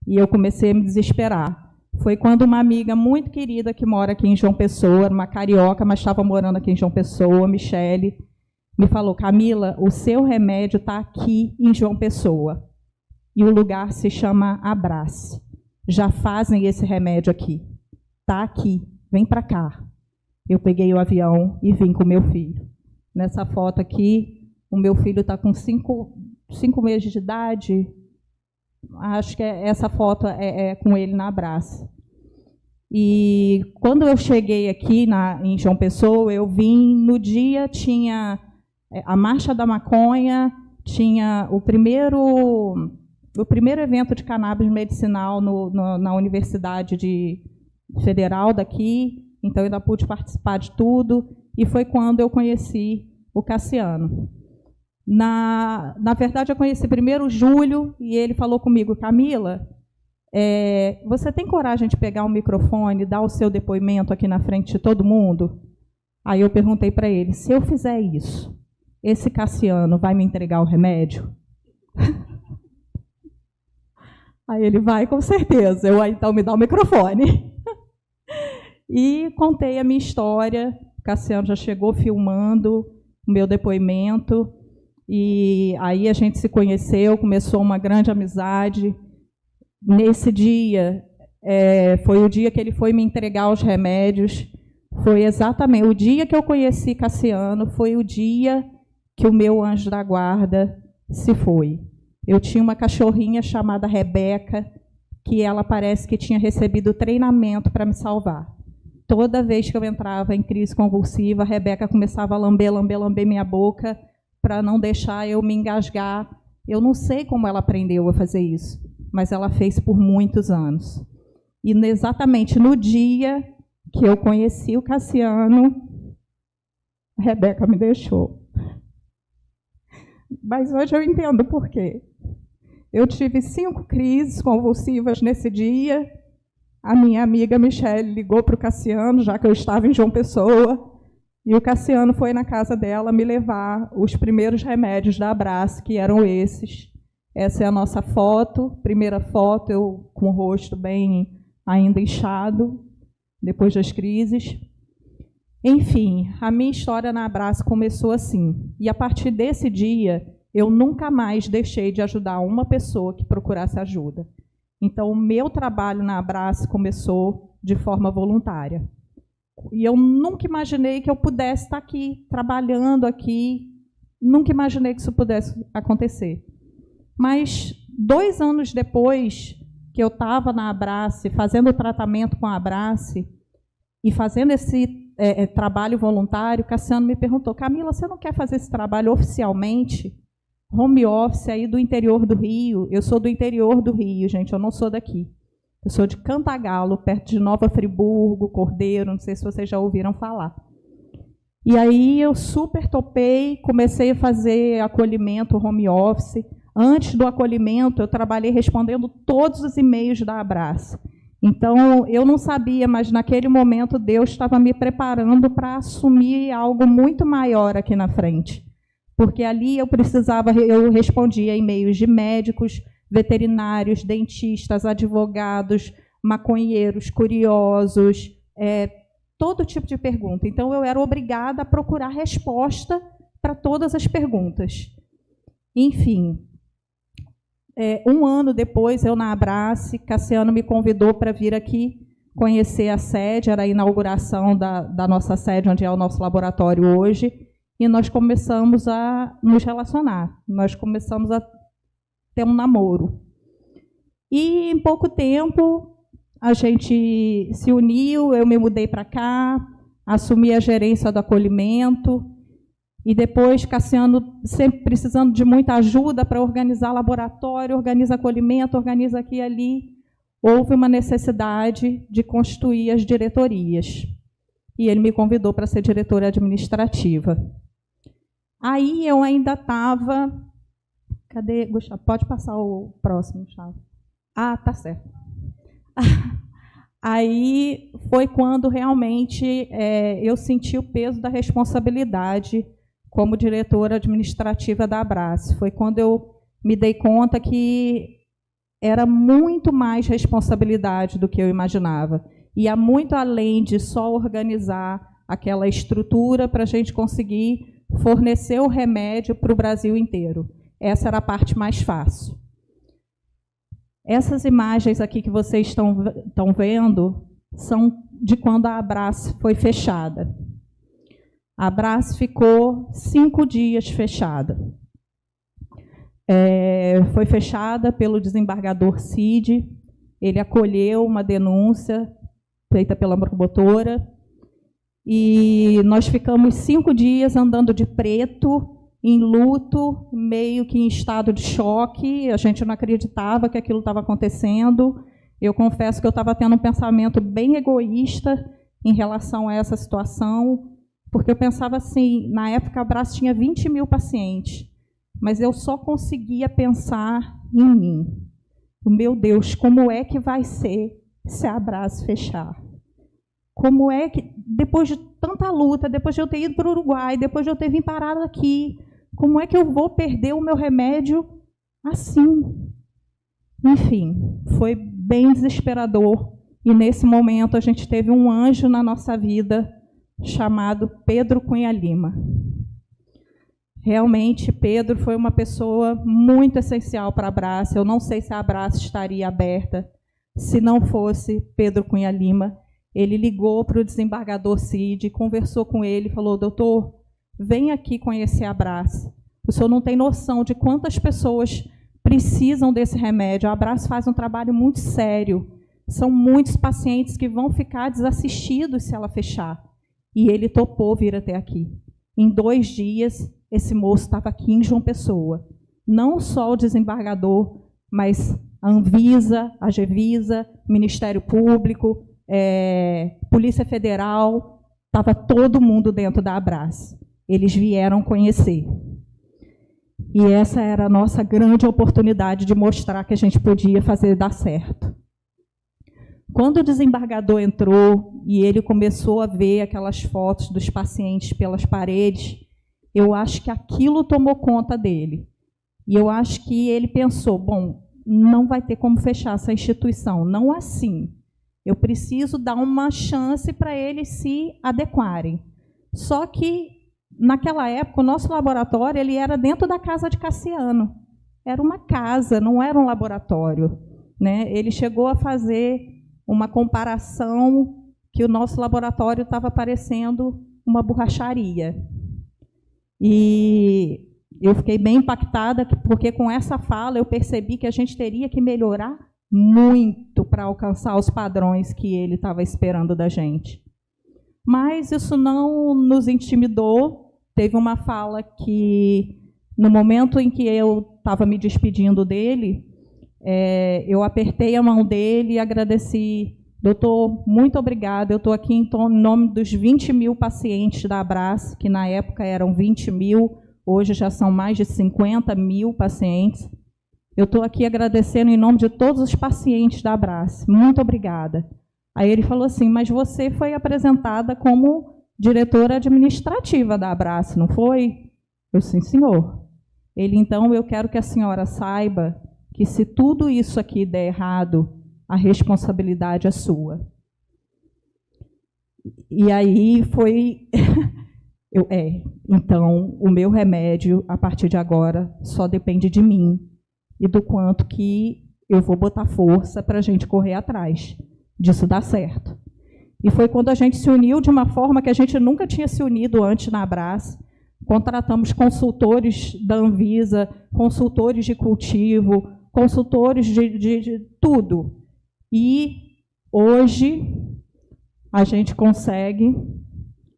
e eu comecei a me desesperar. Foi quando uma amiga muito querida que mora aqui em João Pessoa, uma carioca, mas estava morando aqui em João Pessoa, Michele, me falou: Camila, o seu remédio está aqui em João Pessoa. E o lugar se chama Abrace. Já fazem esse remédio aqui. Está aqui, vem para cá. Eu peguei o avião e vim com o meu filho. Nessa foto aqui, o meu filho está com 5 meses de idade. Acho que essa foto é com ele na Abrace. E quando eu cheguei aqui em João Pessoa, eu vim no dia, tinha a Marcha da Maconha, tinha o primeiro evento de cannabis medicinal na Universidade Federal daqui, então eu ainda pude participar de tudo, e foi quando eu conheci o Cassiano. Na verdade, eu conheci primeiro o Júlio, e ele falou comigo: Camila, você tem coragem de pegar o microfone e dar o seu depoimento aqui na frente de todo mundo? Aí eu perguntei para ele: se eu fizer isso, esse Cassiano vai me entregar o remédio? Aí ele: vai, com certeza. Então me dá o microfone. E contei a minha história. O Cassiano já chegou filmando o meu depoimento. E aí a gente se conheceu, começou uma grande amizade. Nesse dia, foi o dia que ele foi me entregar os remédios. Foi exatamente o dia que eu conheci Cassiano, foi o dia que o meu anjo da guarda se foi. Eu tinha uma cachorrinha chamada Rebeca, que ela parece que tinha recebido treinamento para me salvar. Toda vez que eu entrava em crise convulsiva, a Rebeca começava a lamber minha boca para não deixar eu me engasgar. Eu não sei como ela aprendeu a fazer isso, mas ela fez por muitos anos. E exatamente no dia que eu conheci o Cassiano, a Rebeca me deixou. Mas hoje eu entendo por quê. Eu tive 5 crises convulsivas nesse dia. A minha amiga Michele ligou para o Cassiano, já que eu estava em João Pessoa, e o Cassiano foi na casa dela me levar os primeiros remédios da Abrace, que eram esses. Essa é a nossa foto, primeira foto, eu com o rosto bem ainda inchado, depois das crises. Enfim, a minha história na Abrace começou assim. E a partir desse dia, eu nunca mais deixei de ajudar uma pessoa que procurasse ajuda. Então, o meu trabalho na Abrace começou de forma voluntária. E eu nunca imaginei que eu pudesse estar aqui, trabalhando aqui. Nunca imaginei que isso pudesse acontecer. Mas 2 anos depois que eu estava na Abrace, fazendo o tratamento com a Abrace e fazendo esse trabalho voluntário, Cassiano me perguntou: Camila, você não quer fazer esse trabalho oficialmente? Home office aí do interior do Rio. Eu sou do interior do Rio, gente, eu não sou daqui. Eu sou de Cantagalo, perto de Nova Friburgo, Cordeiro, não sei se vocês já ouviram falar. E aí eu super topei, comecei a fazer acolhimento home office. Antes do acolhimento, eu trabalhei respondendo todos os e-mails da Abrace. Então, eu não sabia, mas naquele momento Deus estava me preparando para assumir algo muito maior aqui na frente. Porque ali eu respondia e-mails de médicos, veterinários, dentistas, advogados, maconheiros, curiosos, todo tipo de pergunta. Então, eu era obrigada a procurar resposta para todas as perguntas. Enfim, 1 ano depois, eu na Abrace, Cassiano me convidou para vir aqui conhecer a sede, era a inauguração da nossa sede, onde é o nosso laboratório hoje, e nós começamos a nos relacionar, nós começamos a ter um namoro. E, em pouco tempo, a gente se uniu, eu me mudei para cá, assumi a gerência do acolhimento, e depois Cassiano, sempre precisando de muita ajuda para organizar laboratório, organiza acolhimento, organiza aqui e ali, houve uma necessidade de constituir as diretorias. E ele me convidou para ser diretora administrativa. Aí eu ainda estava... Cadê, Gustavo? Pode passar o próximo, Gustavo. Ah, tá certo. Aí foi quando realmente eu senti o peso da responsabilidade como diretora administrativa da Abrace. Foi quando eu me dei conta que era muito mais responsabilidade do que eu imaginava. Ia muito além de só organizar aquela estrutura para a gente conseguir fornecer o remédio para o Brasil inteiro. Essa era a parte mais fácil. Essas imagens aqui que vocês estão vendo são de quando a Abrace foi fechada. A Abrace ficou 5 dias fechada. Foi fechada pelo desembargador Cid. Ele acolheu uma denúncia feita pela promotora, e nós ficamos 5 dias andando de preto, em luto, meio que em estado de choque. A gente não acreditava que aquilo estava acontecendo. Eu confesso que eu estava tendo um pensamento bem egoísta em relação a essa situação, porque eu pensava assim, na época a Abrace tinha 20 mil pacientes, mas eu só conseguia pensar em mim. Meu Deus, como é que vai ser se a Abrace fechar? Como é que, depois de tanta luta, depois de eu ter ido para o Uruguai, depois de eu ter vindo parado aqui, como é que eu vou perder o meu remédio assim? Enfim, foi bem desesperador. E, nesse momento, a gente teve um anjo na nossa vida chamado Pedro Cunha Lima. Realmente, Pedro foi uma pessoa muito essencial para a Abrace. Eu não sei se a Abrace estaria aberta se não fosse Pedro Cunha Lima. Ele ligou para o desembargador Cid, conversou com ele, falou: doutor, vem aqui conhecer a Abrace. O senhor não tem noção de quantas pessoas precisam desse remédio. A Abrace faz um trabalho muito sério. São muitos pacientes que vão ficar desassistidos se ela fechar. E ele topou vir até aqui. Em 2 dias, esse moço estava aqui em João Pessoa. Não só o desembargador, mas a Anvisa, a Gevisa, Ministério Público, Polícia Federal, estava todo mundo dentro da Abrace. Eles vieram conhecer. E essa era a nossa grande oportunidade de mostrar que a gente podia fazer dar certo. Quando o desembargador entrou e ele começou a ver aquelas fotos dos pacientes pelas paredes, eu acho que aquilo tomou conta dele. E eu acho que ele pensou, bom, não vai ter como fechar essa instituição, não assim. Eu preciso dar uma chance para eles se adequarem. Só que, naquela época, o nosso laboratório ele era dentro da casa de Cassiano. Era uma casa, não era um laboratório, né? Ele chegou a fazer uma comparação que o nosso laboratório estava parecendo uma borracharia. E eu fiquei bem impactada, porque com essa fala eu percebi que a gente teria que melhorar muito para alcançar os padrões que ele estava esperando da gente. Mas isso não nos intimidou. Teve uma fala que, no momento em que eu estava me despedindo dele, eu apertei a mão dele e agradeci. Doutor, muito obrigada. Eu estou aqui em nome dos 20 mil pacientes da Abrace, que na época eram 20 mil, hoje já são mais de 50 mil pacientes. Eu estou aqui agradecendo em nome de todos os pacientes da Abrace. Muito obrigada. Aí ele falou assim, mas você foi apresentada como diretora administrativa da Abrace, não foi? Eu, sim, senhor. Ele, então, eu quero que a senhora saiba que se tudo isso aqui der errado, a responsabilidade é sua. E aí foi... então, o meu remédio, a partir de agora, só depende de mim e do quanto que eu vou botar força para a gente correr atrás disso dar certo. E foi quando a gente se uniu de uma forma que a gente nunca tinha se unido antes na Abrace. Contratamos consultores da Anvisa, consultores de cultivo, consultores de tudo. E hoje a gente consegue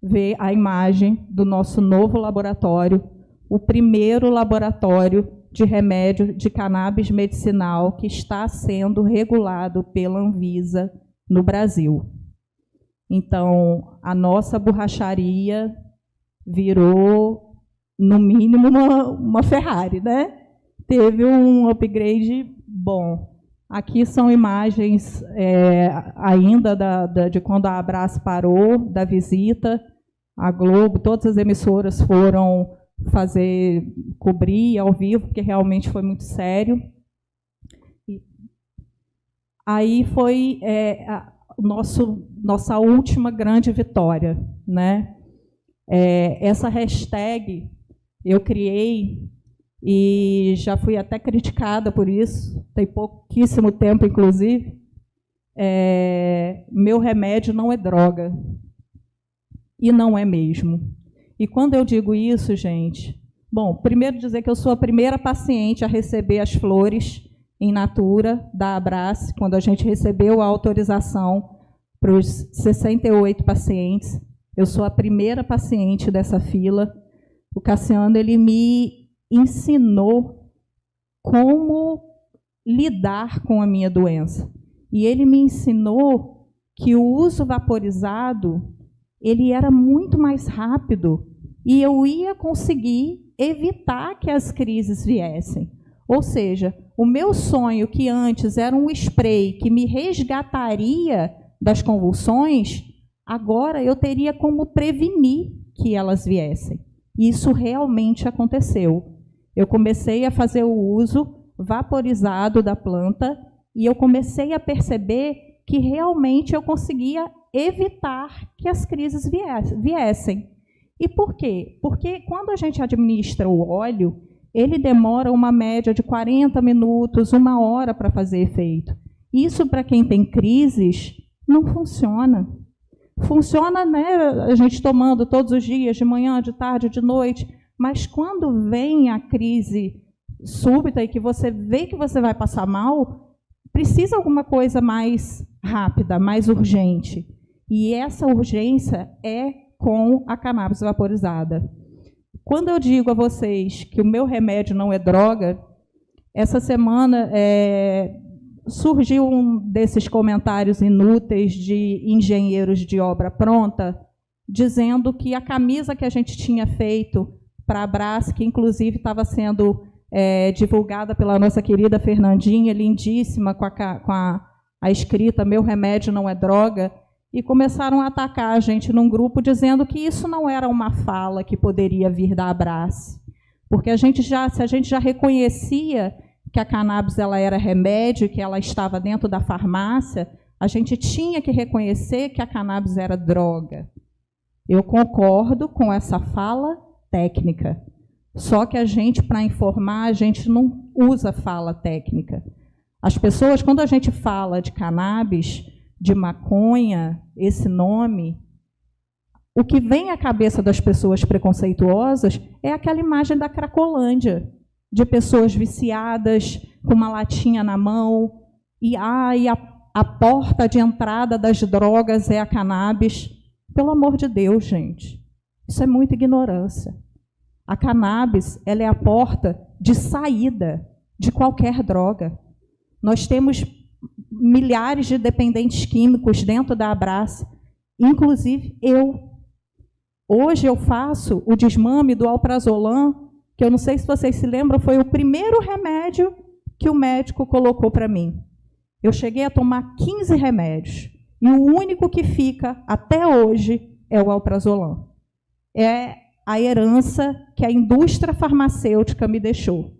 ver a imagem do nosso novo laboratório, o primeiro laboratório de remédio de cannabis medicinal que está sendo regulado pela Anvisa no Brasil. Então, a nossa borracharia virou, no mínimo, uma Ferrari, né? Teve um upgrade bom. Aqui são imagens ainda de quando a Abrace parou, da visita. A Globo, todas as emissoras foram cobrir ao vivo, porque realmente foi muito sério. aí foi nossa última grande vitória, né? Essa hashtag eu criei e já fui até criticada por isso, tem pouquíssimo tempo, inclusive. Meu remédio não é droga. E não é mesmo. E quando eu digo isso, gente, bom, primeiro dizer que eu sou a primeira paciente a receber as flores in natura da Abrace, quando a gente recebeu a autorização para os 68 pacientes. Eu sou a primeira paciente dessa fila. O Cassiano, ele me ensinou como lidar com a minha doença. E ele me ensinou que o uso vaporizado, ele era muito mais rápido e eu ia conseguir evitar que as crises viessem. Ou seja, o meu sonho, que antes era um spray que me resgataria das convulsões, agora eu teria como prevenir que elas viessem. Isso realmente aconteceu. Eu comecei a fazer o uso vaporizado da planta e eu comecei a perceber que realmente eu conseguia evitar que as crises viessem. E por quê? Porque quando a gente administra o óleo, ele demora uma média de 40 minutos, 1 hora para fazer efeito. Isso, para quem tem crises, não funciona. Funciona, né, a gente tomando todos os dias, de manhã, de tarde, de noite, mas quando vem a crise súbita e que você vê que você vai passar mal, precisa alguma coisa mais rápida, mais urgente. E essa urgência é com a cannabis vaporizada. Quando eu digo a vocês que o meu remédio não é droga, essa semana surgiu um desses comentários inúteis de engenheiros de obra pronta, dizendo que a camisa que a gente tinha feito para a Abrace, que inclusive estava sendo divulgada pela nossa querida Fernandinha, lindíssima, com a escrita "Meu remédio não é droga", e começaram a atacar a gente num grupo dizendo que isso não era uma fala que poderia vir da Abrace, porque se a gente já reconhecia que a cannabis ela era remédio, que ela estava dentro da farmácia, a gente tinha que reconhecer que a cannabis era droga. Eu concordo com essa fala técnica, só que a gente, para informar, a gente não usa fala técnica. As pessoas, quando a gente fala de cannabis, de maconha, esse nome, o que vem à cabeça das pessoas preconceituosas é aquela imagem da Cracolândia, de pessoas viciadas, com uma latinha na mão, e a porta de entrada das drogas é a cannabis. Pelo amor de Deus, gente, isso é muita ignorância. A cannabis, ela é a porta de saída de qualquer droga. Nós temos milhares de dependentes químicos dentro da Abrace, inclusive eu. Hoje eu faço o desmame do alprazolam, que eu não sei se vocês se lembram, foi o primeiro remédio que o médico colocou para mim. Eu cheguei a tomar 15 remédios, e o único que fica até hoje é o alprazolam. É a herança que a indústria farmacêutica me deixou.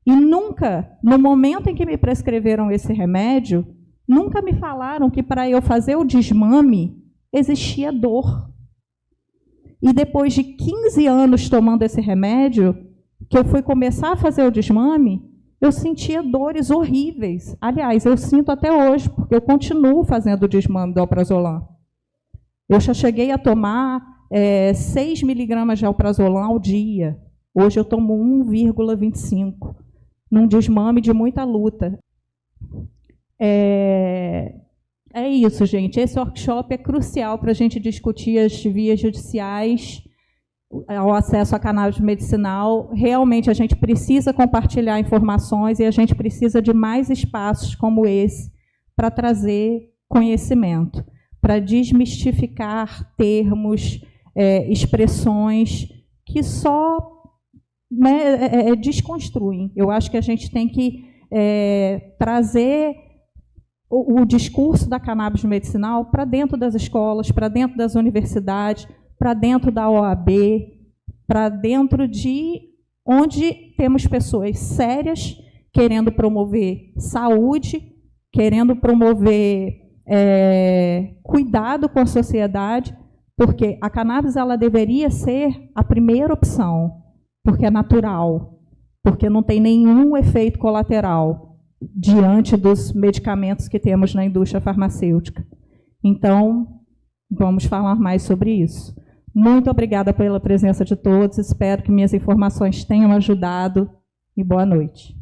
E nunca, no momento em que me prescreveram esse remédio, nunca me falaram que para eu fazer o desmame existia dor. E depois de 15 anos tomando esse remédio, que eu fui começar a fazer o desmame, eu sentia dores horríveis. Aliás, eu sinto até hoje, porque eu continuo fazendo o desmame do alprazolam. Eu já cheguei a tomar 6 miligramas de alprazolam ao dia. Hoje eu tomo 1,25, num desmame de muita luta. É isso, gente. Esse workshop é crucial para a gente discutir as vias judiciais, o acesso à cannabis medicinal. Realmente, a gente precisa compartilhar informações e a gente precisa de mais espaços como esse para trazer conhecimento, para desmistificar termos, expressões que só desconstruem. Eu acho que a gente tem que trazer o discurso da cannabis medicinal para dentro das escolas, para dentro das universidades, para dentro da OAB, para dentro de onde temos pessoas sérias querendo promover saúde querendo promover cuidado com a sociedade, porque a cannabis ela deveria ser a primeira opção, porque é natural, porque não tem nenhum efeito colateral diante dos medicamentos que temos na indústria farmacêutica. Então, vamos falar mais sobre isso. Muito obrigada pela presença de todos, espero que minhas informações tenham ajudado e boa noite.